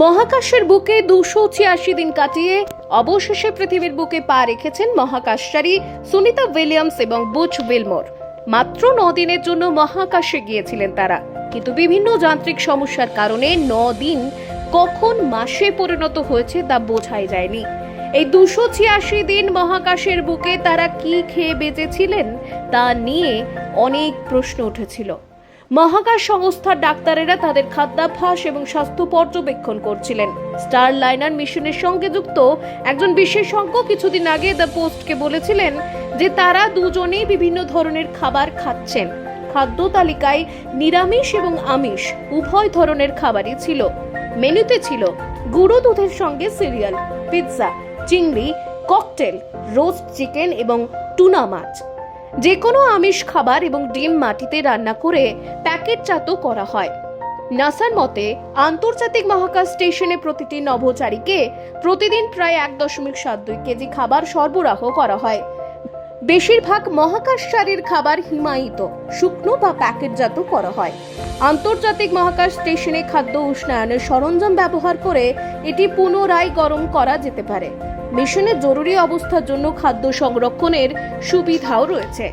মহাকাশের বুকে 286 দিন কাটিয়ে অবশেষে পৃথিবীর বুকে পা রেখেছেন মহাকাশচারী সুনিতা উইলিয়ামস এবং বুচ উইলমোর। মাত্র 9 দিনের জন্য মহাকাশে গিয়েছিলেন তারা, কিন্তু বিভিন্ন যান্ত্রিক সমস্যার কারণে 9 দিন কখন মাসে পরিণত হয়েছে তা বোঝাই যায়নি। এই 286 দিন মহাকাশের বুকে তারা কি খেয়ে বেঁচেছিলেন তা নিয়ে অনেক প্রশ্ন উঠেছিল। মহাকাশ সংস্থার ডাক্তারেরা তাদের খাদ্যাভ্যাস এবং স্বাস্থ্য পর্যবেক্ষণ করছিলেন। স্টার লাইনার মিশনের সঙ্গে যুক্ত একজন বিশেষজ্ঞ কিছুদিন আগে দ্য পোস্টকে বলেছিলেন যে তারা দুজনেই বিভিন্ন ধরনের খাবার খাচ্ছেন। খাদ্য তালিকায় নিরামিষ এবং আমিষ উভয় ধরনের খাবারই ছিল। মেনুতে ছিল গুঁড়ো দুধের সঙ্গে সিরিয়াল, পিৎজা, চিংড়ি, ককটেল, রোস্ট চিকেন এবং টুনা মাছ। যে কোনো আমিষ খাবার এবং ডিম মাটিতে রান্না করে প্যাকেটজাত করা হয়। নাসার মতে আন্তর্জাতিক মহাকাশ স্টেশনে প্রতিটি নভোচারীকে প্রতিদিন প্রায় 1.72 কেজি খাবার সরবরাহ করা হয়। বেশিরভাগ মহাকাশচারীর খাবার হিমায়িত, শুকনো বা প্যাকেটজাত করা হয়। আন্তর্জাতিক মহাকাশ স্টেশনে খাদ্য উষ্ণায়নের সরঞ্জাম ব্যবহার করে এটি পুনরায় গরম করা যেতে পারে। মিশনের জরুরি অবস্থার জন্য খাদ্য সংরক্ষণের সুবিধাও রয়েছে।